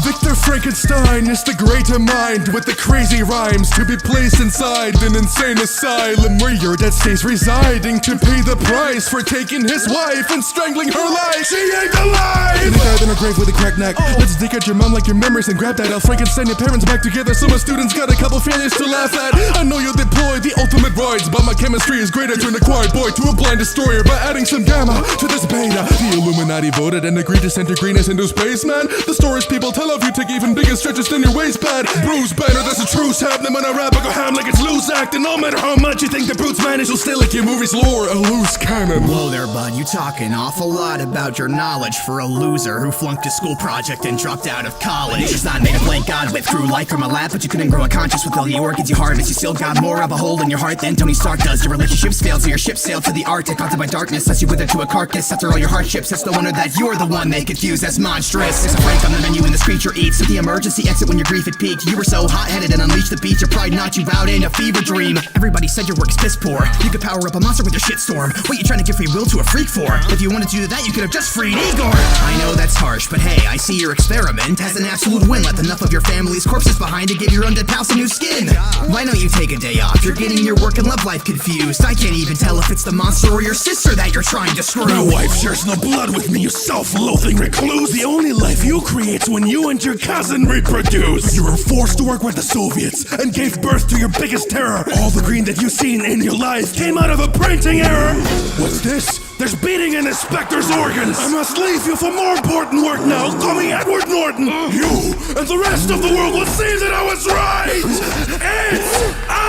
Victor Frankenstein is the greater mind with the crazy rhymes to be placed inside an insane asylum where your dead stays residing to pay the price for taking his wife and strangling her life. She ain't alive! In a guy in a grave with a cracked neck. Let's dig at your mom like your memories and grab that out. Frankenstein your parents back together so my students got a couple failures to laugh at. I know you'll deploy the ultimate roids, but my chemistry is greater to an acquired boy to a blind destroyer by adding some gamma to this beta. The Illuminati voted and agreed to send your greenness into space, man. The stories people tell of you take even bigger stretches than your waistband. Bruce Banner, there's a truce happening when I rap. I go ham like it's loose acting. No matter how much you think the brutes manage, you'll still like your movie's lore a loose cannon. Whoa there, bud, you talk an awful lot about your knowledge for a loser who flunked a school project and dropped out of college. Nature's not made of blank God with through light from a lab, but you couldn't grow a conscience with all the orchids you harvest. You still got more of a hole in your heart than Tony Stark does. Your relationships failed, so your ship sailed to the Arctic, haunted by darkness as you wither to a carcass. After all your hardships, it's no wonder that you're the one they confuse as monstrous. There's a break on the menu and this creature eats, so the emergency exit when your grief had peaked. You were so hot-headed and unleashed the beast, your pride knocked you out in a fever dream. Everybody said your work's piss poor. You could power up a monster with your shitstorm. What you trying to give free will to a freak for? If you wanted to do that, you could have just freed Igor. I know that's harsh, but hey, I see your experiment as an absolute win. Left enough of your family's corpses behind to give your undead pal some new skin. Why don't you take a day off? You're getting your work and love life confused. I can't even tell if it's the monster or your sister that you're trying to screw. My wife shares no blood with me, you self-loathing recluse. The only life you create's when you and your cousin reproduce. You were forced to work with the Soviets and gave birth to your biggest terror. All the green that you've seen in your life came out of a printing error. What's this? There's beating in Inspector's organs. I must leave you for more important work now. Call me Edward Norton. You and the rest of the world will see that I was right. It's a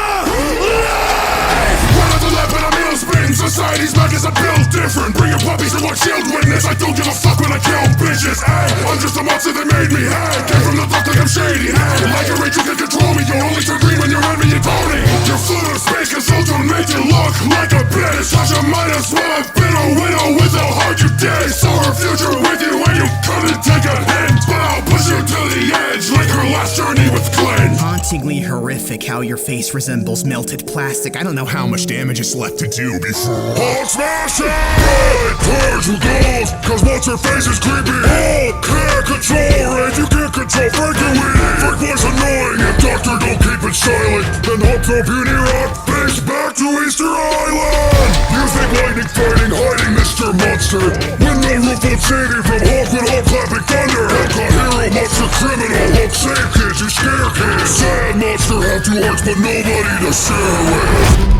life. One of the lap and a meal spin. Society's back as I build different. Bring your puppies to watch shield witness. I don't give a fuck when I kill bitches. Ay, I'm just a monster that made me. Hey, came from the top like I'm shady. Hey, like a rage you can control me. You're only too green when you're enemy and Tony. Your foot of space consultant make you look like a bitch. Such a might as well have been a widow with how hard you did. Saw her future with you and you couldn't take a hit. But I'll push you to the edge like her last journey with Glenn. Hauntingly horrific how your face resembles melted plastic. I don't know how much damage is left to do before. Hulk smash it! Hey, purge who goes, cause what's her face is creepy. Hulk can't control it, you can't control Frankie. Frank was annoying, if Doctor don't keep it silent, then Hulk's no beauty rock face back to Easter Island. You think lightning fighting, hiding Mr. Monster. When no roof won't save you from Hulk with Hulk clapping thunder. Hulk a hero, monster criminal, Hulk save kids, you scare kids. Sad monster have two hearts but nobody to share with.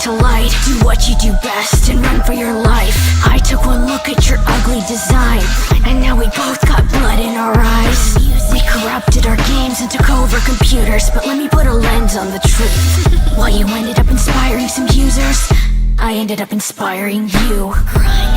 To light, do what you do best and run for your life. I took one look at your ugly design, and now we both got blood in our eyes. We corrupted our games and took over computers, but let me put a lens on the truth. While you ended up inspiring some users, I ended up inspiring you.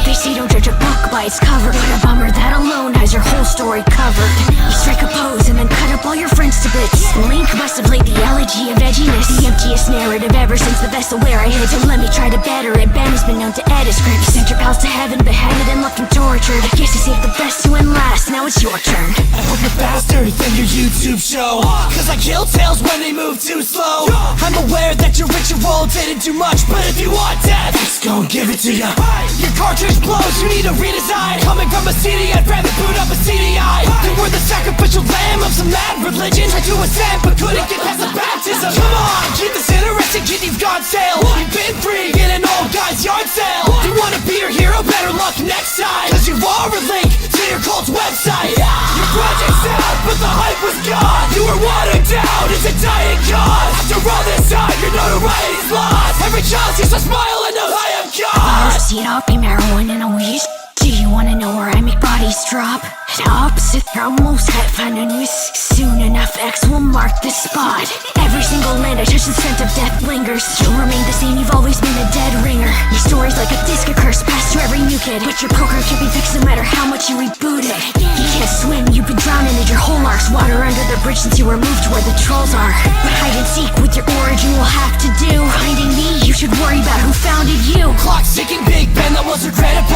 They say don't judge a book by its cover, but a bummer that alone has your whole story covered. You strike a pose and then cut up all your friends to bits. Link must have played the elegy of edginess, the emptiest narrative ever since the vessel where I hid. So let me try to better it. Ben has been known to edit scripts. You sent your pals to heaven, beheaded and left them tortured. I guess you saved the best to win last, now it's your turn. I hope you're faster than your YouTube show, cause I kill tails when they move too slow. I'm aware that your ritual didn't do much, but if you want death, let's go and give it to ya. Your cartridge blows, you need a redesign. Coming from a CD, I'd rather boot up a CDI. They were the sacrificial lamb of some mad religion. Tried to ascend, but couldn't get past the baptism. Come on, keep this interesting, kid, you've gone stale. You've been free in an old guy's yard sale. You wanna be your hero, better luck next time, cause you are a link to your cult's website. Your project's out, but the hype was gone. You were watered down, it's a dying cause. After all this time, your notoriety's lost. Every child sees a smile and knows I am God. I've seen up in heroin and a wish. Do you wanna know where I make bodies drop? Opposite, almost at Fananus. Soon enough, X will mark the spot. Every single land I touch, the scent of death lingers. You'll remain the same, you've always been a dead ringer. Your story's like a disc, a curse passed to every new kid. But your poker can't be fixed no matter how much you reboot it. You can't swim, you've been drowning in your whole arse. Water under the bridge since you were moved to where the trolls are. But hide and seek with your origin will have to do. Finding me, you should worry about who founded you. Clock's ticking, Big Ben, that was regrettable.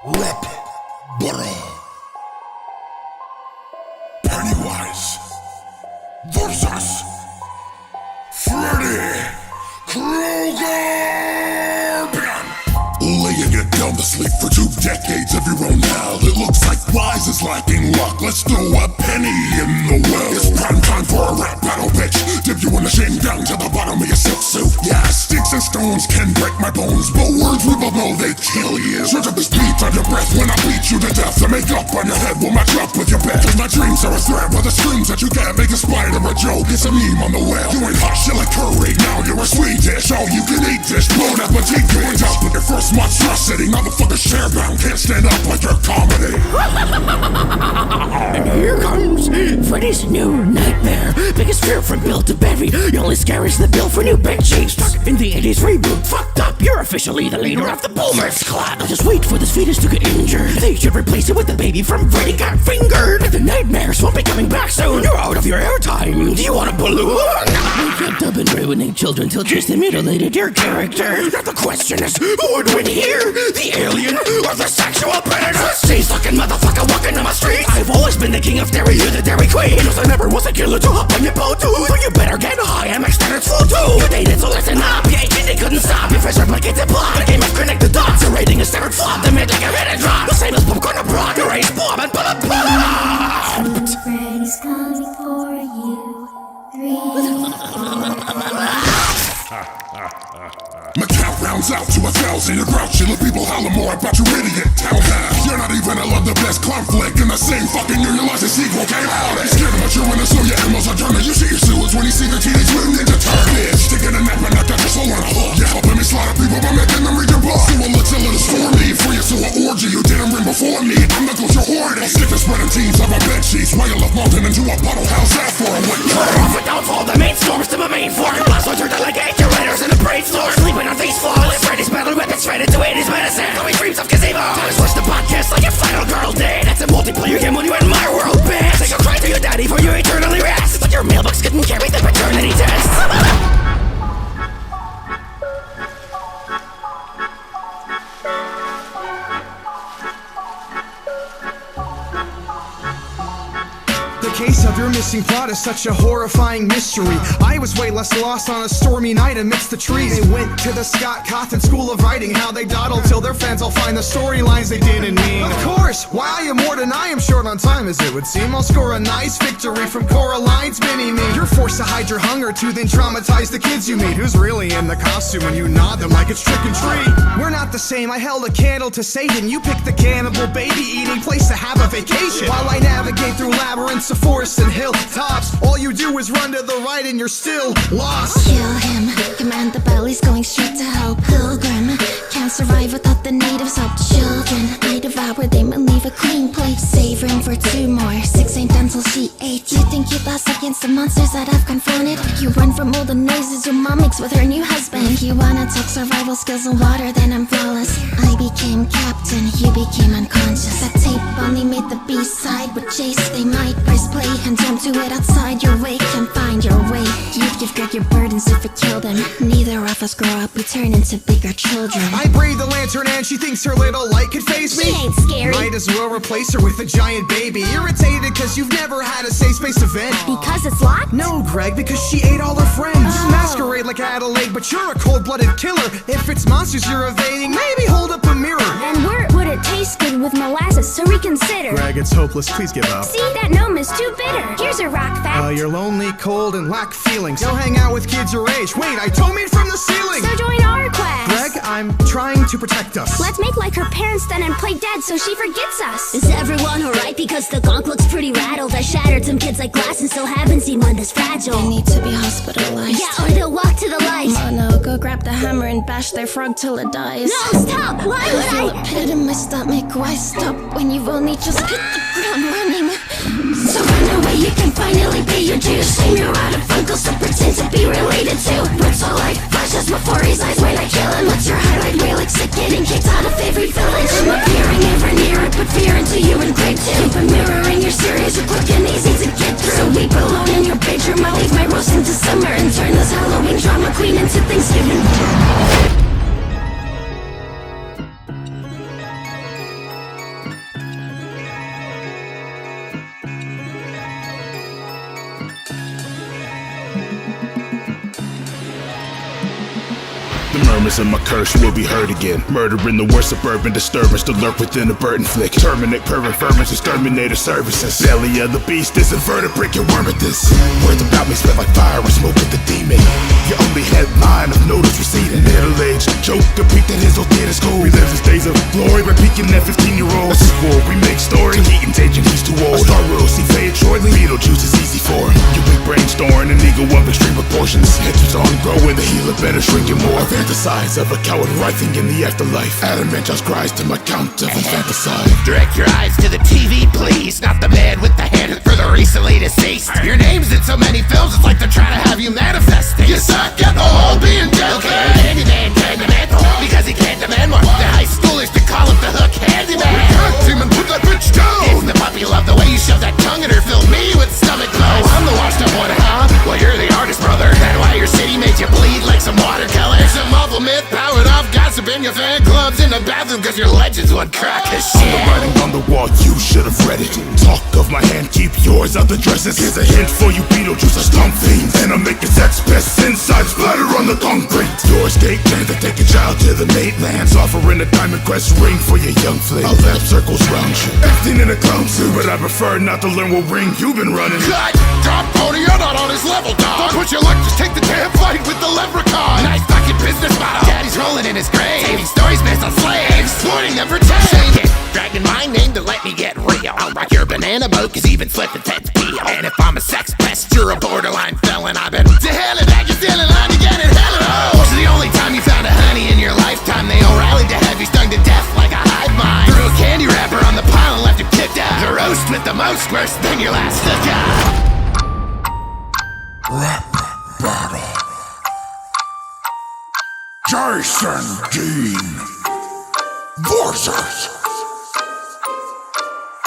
Lip. Burrow. Pennywise. Versus. Freddy. Krueger. Laying it down to sleep for 2 decades of your own hell. It looks like Wise is lacking luck. Let's throw a penny in the well. It's prime time for a rap battle, bitch. Dip you in the shame down to the bottom of your silk suit. Yeah, sticks and stones can break my bones, but words we both know they kill you. Search up this beat on your breath when I beat you to death. The makeup on your head will match up with your bed. Cause my dreams are a threat, but the screams that you get make a spider a joke. It's a meme on the web. You ain't hot shit like curry, now you're a sweet dish. All you can eat dish, bon appetit, bitch. Up with your first monstrosity, motherfucker sharebound. Can't stand up like your comedy. And here comes Freddy's new nightmare. Biggest fear from Bill to Barry. Your only scare is the bill for new big cheese. Stuck in the 80s reboot, fucked up. You're officially the leader of the Boomers Club. Just wait for this fetus to get injured. They should replace it with the baby from Freddy Got Fingered. The nightmares won't be coming back soon. You're out of your airtime. Do you want a balloon? You kept up and ruining children till Tristan mutilated your character. Now the question is, who would win here? The alien or the sexual predator? Stay fucking motherfucker walking on my street. I've always been the king of dairy, you're the dairy queen. Cause I never was a killer to hop on your boat too. So you better get high, MX standards full too. You dated, so listen up. PhD couldn't stop. Your fish replicated plot. The game of connect the dots. Your rating is standard flop. They made like a hit and drop. The same as popcorn abroad. Your race bomb and pull up. Freddy's coming for you. 3. My count rounds out to 1,000. You're grouchy, let people holler more about your idiot town half. You're not even I love the best clown flick. In the same fucking year your last sequel came out. Scared about your winners, so your animals are turning. You see your sewers when you see the Teenage Mutant Ninja Turtles. Sticking a nap and I got your soul on a hook. You're helping me slaughter people by making them read your book. So it looks a little stormy for you, so an orgy you didn't bring before me. I'm the ghost you're hoarding. Stick the spreading teams on my bed sheets. Why you love mountain into a puddle? How's that for a wet curve? Off and downfall, the main storms to my main fork. Blast with your delegate, your raiders in the brain floor. Sleeping on these floors. Freddy's battle weapons straight into 80s medicine. Going dreams of gazebo. Just watch the podcast like your final girl did. It's a multiplayer game when you in my world, bitch. Say you'll cry to your daddy for you eternally rest. But your mailbox couldn't carry the paternity test. The case of your missing plot is such a horrifying mystery. I was way less lost on a stormy night amidst the trees. They went to the Scott Cawthon School of Writing. How they dawdle till their fans all find the storylines they didn't mean. Of course, while I am more than I am short on time as it would seem, I'll score a nice victory from Coraline's mini-me. You're forced to hide your hunger to then traumatize the kids you meet. Who's really in the costume when you nod them like it's trick and treat? We're not the same, I held a candle to Satan. You picked the cannibal baby eating place to have a vacation. While I navigate through labyrinths of forests and hilltops, all you do is run to the right and you're still lost. Kill him. Command the belly's going straight to hell. Pilgrim can't survive without the natives' help. Children I devour them and leave a clean plate. Save room for 2 more. 6 ain't done till she 8. You think you lost against the monsters that I've confronted? You run from all the noises your mom makes with her new husband. You wanna talk survival skills and water, then I'm flawless. I became captain, you became unconscious. That tape only made the B-side with Jace. They might press play and jump to it outside your way. Can find your way. You'd give Greg your burdens if it killed him. Neither of us grow up, we turn into bigger children. I breathe the lantern and she thinks her little light could phase me. She ain't scary. Might as well replace her with a giant baby. Irritated cause you've never had a safe space event. Because it's locked? No, Greg, because she ate all her friends. Masquerade like Adelaide, but you're a cold-blooded killer. If it's monsters you're evading, maybe hold up a mirror. And would it taste good with molasses, so reconsider. Greg, it's hopeless, please give up. See, that gnome is too bitter. Here's a rock fact. You're lonely, cold, and lack feelings. Go hang out with kids your age. Wait, I told me from the ceiling. So join our quest. Greg, I'm trying to protect us. Let's make like her parents then and play dead so she forgets us. Is everyone alright? Because the gonk looks pretty rattled. I shattered some kids like glass and still haven't seen one this fragile. They need to be hospitalized. Yeah, or they'll walk to the light. Mono, go grab the hammer and bash their frog till it dies. No, stop! Why I would feel I? a pit in my stomach. Why stop when you've only just hit the ground running? So run away, you can finally pay your dues. Shame you're out of uncles to pretend to be related to. Brutal light flashes before his eyes when I kill him. What's your highlight reel? Like sick getting kicked out of every village. I'm appearing ever nearer, put fear into you and grave too. Keep a mirror in your series, you're quick and easy to get through. So weep alone in your bedroom, I'll leave my roast into summer and turn this Halloween drama queen into Thanksgiving. promise of my curse will be heard again. Murdering the worst suburban disturbance to lurk within a Burton flick. Terminate pervert ferments, exterminator services. Belly of the beast is invertebrate, your worm at this. Words about me spit like fire and smoke with the demon. Your only headline of notice receding. Middle-aged joke, a peak that is okay to school. Relive his days of glory by peaking that 15-year-old. A sequel, remake story, Keaton's agent, he's too old. A Star Wars, see Fade Troyly, Beetlejuice is easy for him. Your big brain storing an ego of extreme proportions. Head keeps on growing, the healer better shrinking more. I fantasize of a coward writhing in the afterlife. Adamant just cries to my count of infanticide. Direct your eyes to the TV, please. Not the man with the hand for the recently deceased. Your name's in so many films, it's like they're trying to have you manifesting. You suck at all being dead. Okay, Candyman can demand more because he can't demand more. The high schoolers to call him the hook handyman. Cut him and put that bitch down. Isn't the puppy love the way you shove that tongue in her? Fill me with stomach glow. I'm the washed up one, huh? Well, you're the artist, brother. That's why your city made you bleed like some watercolor. Some awful myth powered off gossip in your fan clubs in the bathroom cause your legends would crack as shit. The writing on the wall, you should have read it. Talk of my hand, keep yours out the dresses. Here's a hint for you Beetlejuice, a stump fiends. And I'll make his ex-best inside splatter on the concrete. Your escape plan to take a child to the matelands. Offering a diamond quest ring for your young fling. I'll lap circles round you, acting in a clown suit. But I prefer not to learn what ring you've been running. Cut! Drop pony, you're not on his level, dog. Don't put your luck, just take the damn fight with the leprechaun. Nice fucking business model. Daddy's rolling in his grave. Saving stories based on slaves, exploiting them for change. Dragging my name to let me get real. I'll rock your banana boat cause even flipping Ted's peel. And if I'm a sex pest, you're a borderline felon. I've been to hell and back, you're still in line to get it hell no. This is the only time you found a honey in your lifetime. They all rallied to have you stung to death like a hive mind. Threw a candy wrapper on the pile and left him kicked out. The roast with the most worse than your last hookup. Rap battle. Jason Dean versus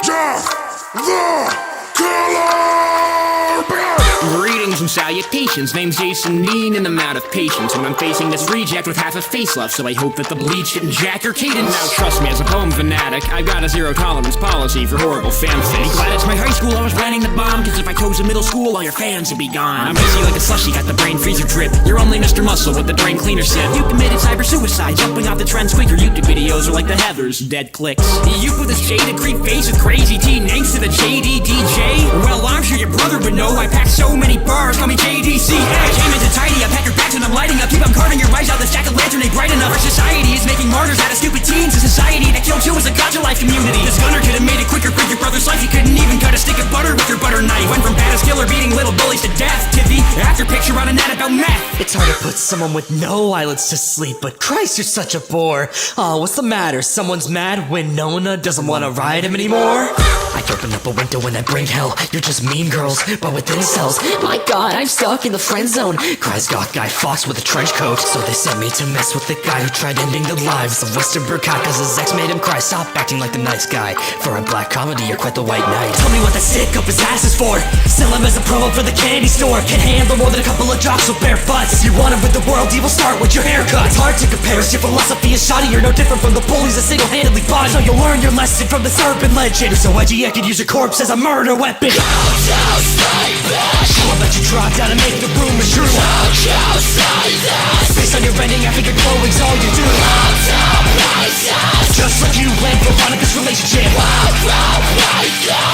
Jeff the Killer Bear. Greetings and salutations, name's Jason Dean and I'm out of patience. And I'm facing this reject with half a face left, so I hope that the bleach didn't jack your cadence. Now trust me, as a poem fanatic, I've got a zero tolerance policy for horrible fanfic. Glad it's my high school, I was planning the bomb, cause if I chose a middle school, all your fans would be gone. I'm busy like a slushy, got the brain freezer drip. You're only Mr. Muscle with the drain cleaner sip. You committed cyber suicide, jumping off the trend squeaker. YouTube videos are like the Heathers, dead clicks. You with this jaded creep face with crazy teen names to the JD DJ. Well, I'm sure your brother would know I packed so many bars, call me JDC. I came into tidy, I pack your bags and I'm lighting up. Keep on carving your eyes out, the stack of lantern ain't bright enough. Our society is making martyrs out of stupid teens. A society that killed you as a gotcha life community. This gunner could have made it quicker, break your brother's life. You couldn't even cut a stick of butter with your butter knife. Went from badass killer beating little bullies to death to the after picture on a net about meth. It's hard to put someone with no eyelids to sleep, but Christ, you're such a bore. Oh, what's the matter? Someone's mad when Nona doesn't want to ride him anymore? I open up a window and I bring hell. You're just mean girls, but within cells. My God, I'm stuck in the friend zone. Cries goth guy Fox with a trench coat. So they sent me to mess with the guy who tried ending the lives of Western Burkott cause his ex made him cry. Stop acting like the nice guy. For a black comedy, you're quite the white knight. Tell me what the stick up his ass is for. Sell him as a promo for the candy store. Can handle more than a couple of drops with bare butts. If you want it with the world, you will start with your haircut. It's hard to compare, your philosophy is shoddy. You're no different from the bullies that single-handedly fought. So you'll learn your lesson from this urban legend. You're so edgy, I could use your corpse as a murder weapon. I'll let you drop down and make the room a true. Based on your ending, I figured glowing's all you do. Just like you and Veronica's relationship.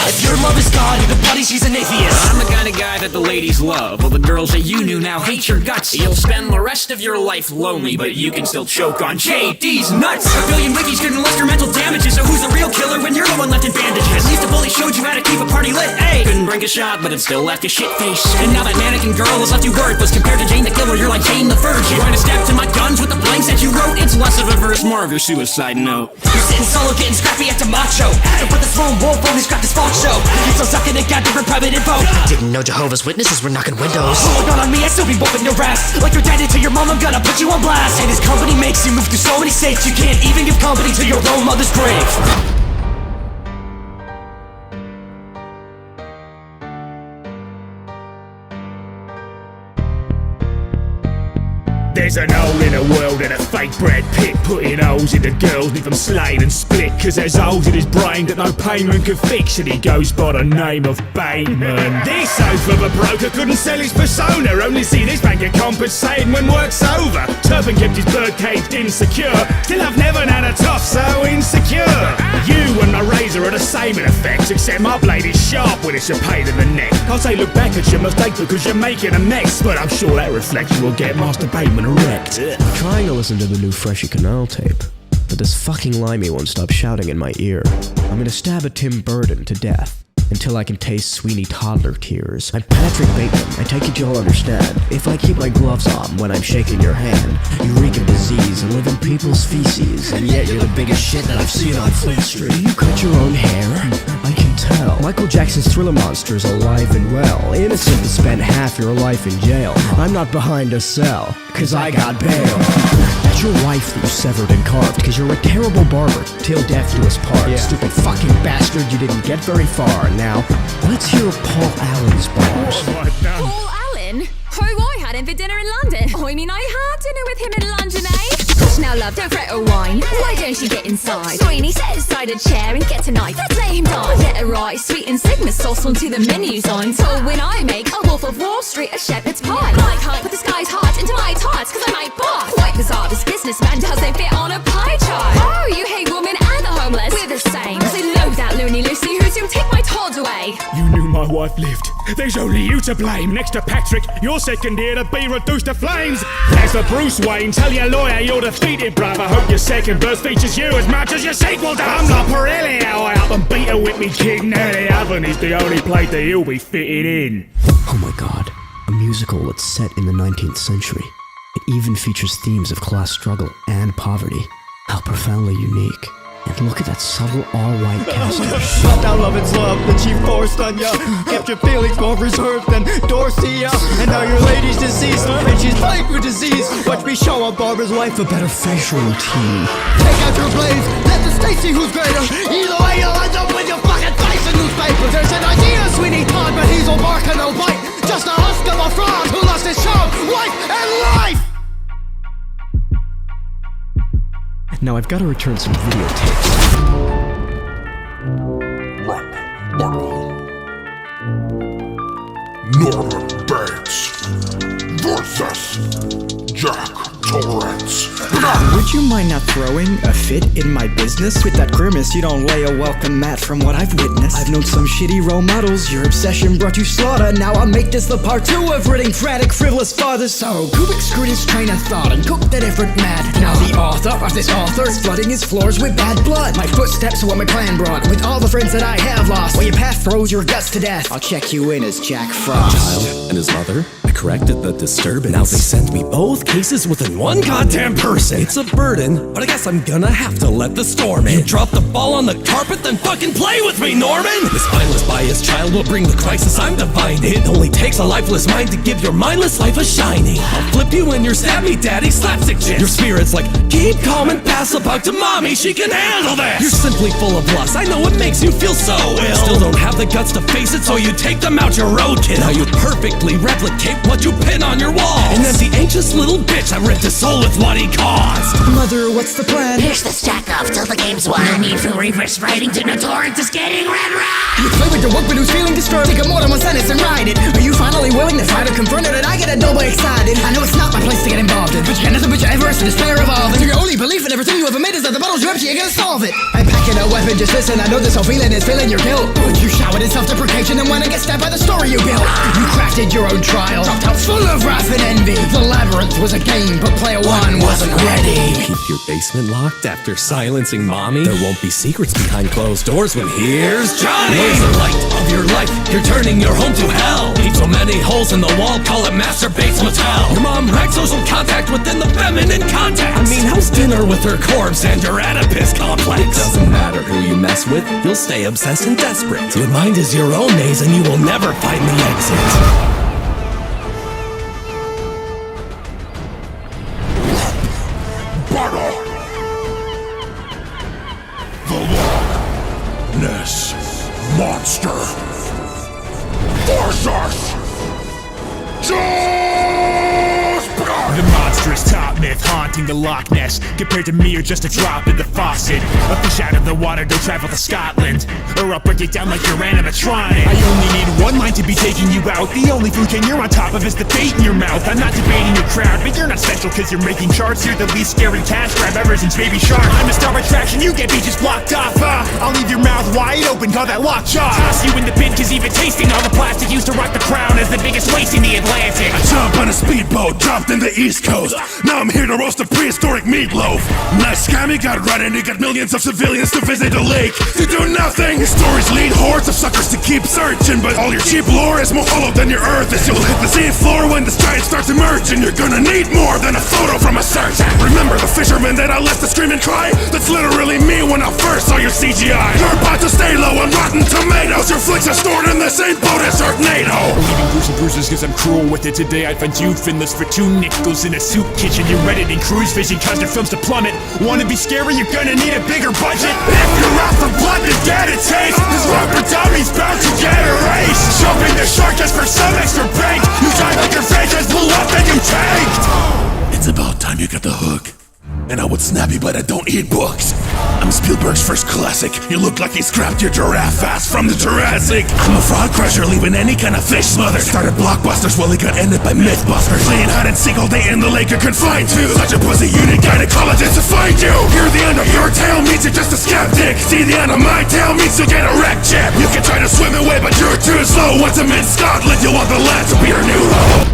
If your love is God, you're the buddy, she's an atheist. I'm the kind of guy that the ladies love. All the girls that you knew now hate your guts. You'll spend the rest of your life lonely, but you can still choke on JD's nuts. A billion wikis couldn't list your mental damages. So who's the real killer when you're the one left in bandages? At least the bully showed you how to keep a party lit. Hey, couldn't drink a shot, but it still left you shit faced. And now that mannequin girl has left you worthless. Compared to Jane the killer, you're like Jane the virgin. Trying to step to my guns with the blanks that you wrote. It's less of a verse, more of your suicide note. You're sitting solo getting scrappy at the macho. And for this lone wolf, only scrap this false show. You're still sucking and got different private info. Didn't know Jehovah's Witnesses were knocking windows. Oh, not on me, I still be whooping your ass. Like you're dead to your mom, I'm gonna put you on blast. And his company makes you move through so many states. You can't even give company to your own mother's grave. They There's an hole in the world and a fake Brad Pitt putting holes into girls, leave them slayed and split. Cause there's holes in his brain that no payment can fix, and he goes by the name of Bateman. This oaf of a broker couldn't sell his persona, only see this bank get compensated when work's over. Turpin kept his bird caged insecure, still I've never had a top so insecure. You and my razor are the same in effect, except my blade is sharp when it's a pain in the neck. Can't say look back at your mistake because you're making a mess, but I'm sure that reflection will get Master Bateman erect. I'm trying to listen to the new Freshy Kanal tape, but this fucking limey won't stop shouting in my ear. I'm gonna stab a Tim Burton to death until I can taste Sweeney toddler tears. I'm Patrick Bateman, I take it you'll understand. If I keep my gloves on when I'm shaking your hand, you reek of disease and live in people's feces, and yet you're the biggest shit that I've seen on Fleet Street. Do you cut your own hair? I can tell. Michael Jackson's Thriller Monster's alive and well, innocent but spent half your life in jail. I'm not behind a cell, cause I got bail. That's your wife that you severed and carved, cause you're a terrible barber, till death do us part. Yeah. Stupid fucking bastard, you didn't get very far. Now, let's hear Paul Allen's bars. Paul Allen? Who I had him for dinner in London. I mean, I had dinner with him in London, eh? Gosh, now love, don't fret or whine. Why don't you get inside? Sweeney, set aside a chair and get a knife. Let's let him die. Get a right sweet and Sigma sauce onto the menus on. So when I make a Wolf of Wall Street a shepherd's pie, I can't put this guy's heart into my tarts cause I'm my boss. Quite bizarre, this businessman doesn't fit on a pie chart. Oh, you hate women and the homeless. We're the same. Cause I loathe that loony Lucy who's soon take my Todd away. You knew my wife lived. There's only you to blame. Next to Patrick, your second year to be reduced to flames. As the Bruce Wayne, tell your lawyer you're defeated, brother. Hope your second verse features you as much as your sequel does. I'm like Pirelli, how I up and beat her with me king. Now the oven is the only place that he'll be fitted in. Oh my god, a musical that's set in the 19th century. It even features themes of class struggle and poverty. How profoundly unique. And look at that subtle all-white cast. Felt out love, it's love that she forced on ya. Kept your feelings more reserved than Dorcia. And now your lady's deceased and she's plagued with disease. Watch me show a barber's wife a better facial routine. Take out your blades, let the state see who's greater. Either way you'll end up with your fucking face in newspapers. There's an idea, Sweeney Todd, but he's all bark and no bite. Just a husk of a fraud who lost his child, wife, and life. Now I've got to return some videotapes. Norman Bates versus Jack Torrance. Would you mind not throwing a fit in my business? With that grimace, you don't lay a welcome mat from what I've witnessed. I've known some shitty role models, your obsession brought you slaughter. Now I'll make this the part 2 of ridding frantic, frivolous fathers. So, Kubik screwed his train of thought and cooked a different mad. Now the author of this author is flooding his floors with bad blood. My footsteps are what my plan brought, with all the friends that I have lost. While your path throws your guts to death, I'll check you in as Jack Frost. Child and his mother, I corrected the disturbance. Now they sent me both cases within one goddamn person. It's a burden, but I guess I'm gonna have to let the storm in. You drop the ball on the carpet, then fucking play with me, Norman! This mindless biased child will bring the crisis I'm divining. It only takes a lifeless mind to give your mindless life a shining. I'll flip you when you stab me, daddy, slapstick shit. Your spirit's like, keep calm and pass the buck to mommy, she can handle this! You're simply full of lust, I know it makes you feel so ill. Still don't have the guts to face it, so you take them out your roadkill. Now you perfectly replicate what you pin on your wall. And then the anxious little bitch, I ripped his soul with what he caused. Mother, what's the plan? Here's the stack off till the game's won. No need for reverse writing to no torrent is getting red right. You play with your work, but who's feeling disturbed? Take a more than one sentence and write it. Are you finally willing to fight or confront it? And I get a double excited. I know it's not my place to get involved in, but you got nothing but your avarice and despair evolving. Your only belief in everything you ever made is that the battle's your empty, you're gonna solve it. I'm packing a weapon, just listen. I know this whole feeling is feeling your guilt. You showered in self-deprecation and when I get stabbed by the story you built. You crafted your own trial, dropped out full of wrath and envy. The labyrinth was a game, but player one wasn't ready. Keep your basement locked after silencing mommy. There won't be secrets behind closed doors when here's Johnny. Where's the light of your life? You're turning your home to hell. Keep so many holes in the wall, call it Master Bates Motel. Your mom wrecked social contact within the feminine context. I mean, how's dinner with her corpse and your Oedipus complex? It doesn't matter who you mess with, you'll stay obsessed and desperate. Your mind is your own maze and you will never find the exit. Ness Monster versus The monstrous top myth haunting the Loch Ness. Compared to me, you're just a drop in the faucet. A fish out of the water, don't travel to Scotland, or I'll break it down like you're animatronic. I only need one line to be taking you out. The only food chain you're on top of is the bait in your mouth. I'm not debating your crowd, but you're not special cause you're making charts. You're the least scary cash grab ever since Baby Shark. I'm a star attraction, you get beaches blocked off. I'll leave your mouth wide open, call that lockjaw. Toss you in the bin cause even tasting all the plastic used to rock the crown is the biggest waste in the Atlantic. I jump on a speedboat, dropped in the East Coast. Now I'm here to roast a prehistoric meatloaf. Nice scam, you got right, and you got millions of civilians to visit the lake to do nothing. Your stories lead hordes of suckers to keep searching, but all your cheap lore is more hollow than your earth is. You'll hit the sea floor when this giant starts emerging. You're gonna need more than a photo from a search. Remember the fisherman that I left to scream and cry? That's literally me when I first saw your CGI. You're about to stay low on Rotten Tomatoes. Your flicks are stored in the same boat as Sharknado. Leaving gruesome bruises cause I'm cruel with it. Today I'd find you finless for 2 nickels in a soup kitchen. You're editing cruise fishing cause their films to plummet. Wanna be scary, you're gonna need a bigger budget. If you're out for blood, then get a taste. This rubber dummy's bound to get erased. Jumping the shark just for some extra bait. You die like your franchise blew up and you tanked. It's about time you got the hook. And I would snap you, but I don't eat books. I'm Spielberg's first classic. You look like he scrapped your giraffe ass from the Jurassic. I'm a fraud crusher, leaving any kind of fish smothered. Started blockbusters, well he got ended by Mythbusters. Playing hide and seek all day in the lake you're confined to. Such a pussy, you need gynecologist to find you. Hear the end of your tale means you're just a skeptic. See the end of my tale means you'll get a wreck chip. You can try to swim away, but you're too slow. Once I'm in Scotland, you'll want the land to be your new home.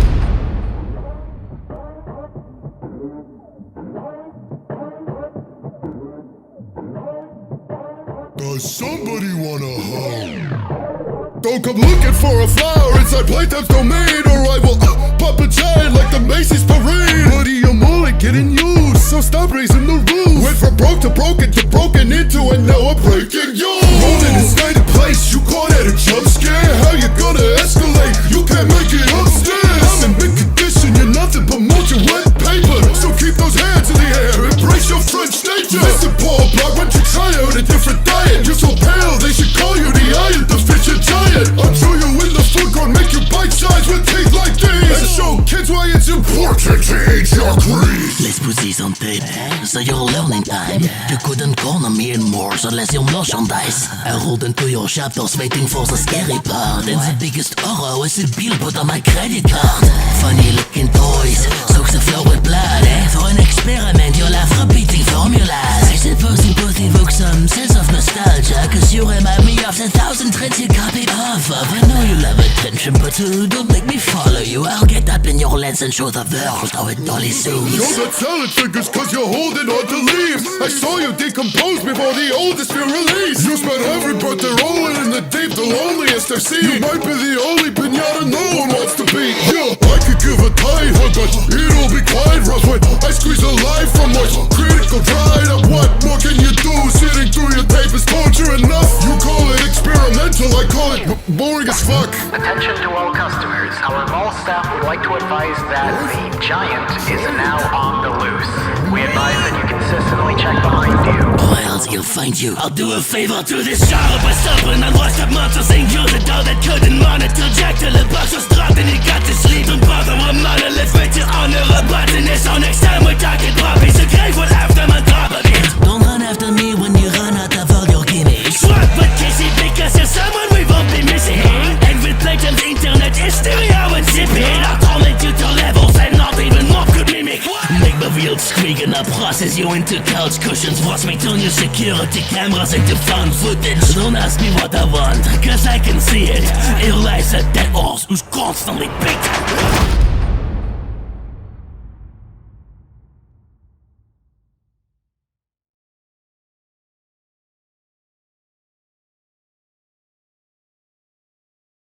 Does somebody wanna home? Don't come looking for a flower inside Playtime's domain, or I will pop a giant like the Macy's parade. Buddy, I'm only getting used, so stop raising the roof. Went from broke to broken to broken into, and now I'm breaking you. Rolling in state of place, you call that a jump scare? How you gonna escalate? You can't make it upstairs. I'm in big condition, you're nothing but mulch and wet paper. So keep those hands in the air, embrace your French nature. Listen, Paul Blart, why don't you try out a different diet? You're so pale, they should call you the iron deficient giant. I'll throw you in the food court, make you bite size with teeth like these, and show kids why it's important to eat your grease. Let's put this on tape, so your learning time. You couldn't corner me anymore unless you merchandise. I rolled into your chapters waiting for the scary part, and the biggest horror was the bill put on my credit card. Funny looking toys, soak the floor with blood, For an experiment, you'll have repeating formulas. I suppose you both evoke some sense of nostalgia, cause you remind me of the 1,000 tricks you copied off of. I know you love attention, but don't make me follow you. I'll get up in your lens and show the world how it dolly zooms. You're not salad fingers cause you're holding on to leaves. I saw you decompose before the oldest been released. You spent every breath they're rolling in the deep, the loneliest I've seen. You might be the only pinata no one wants to be. Yeah, I could give a tight hug, but it'll be quite rough when I squeeze a life from my critical dried up. What more can you do? Sitting through your tape is torture enough. You call it experimental, I call it boring as fuck. Attention to all customers. Our mall staff would like to advise that the giant is now on the loose. We advise that you consistently check behind you. Or else he'll find you. I'll do a favor to this genre by stopping and watch that monsters and use a dog that couldn't monitor Jack till the box was dropped and he got to sleep. Don't bother a monolith, wait to honor a button. So next time we're talking puppies, the grave will have them on top of it. Don't run after me when you run out of all your gimmicks. What but Casey, because you're someone we won't be missing. And with Playtime's internet history, I would zip it. I'll torment you to levels and not even more could mimic. Make the wheels squeak and I'll process you into couch cushions. Watch me turn your security cameras into found footage. Don't ask me what I want, cause I can see it. Here lies a dead horse who's constantly bitten.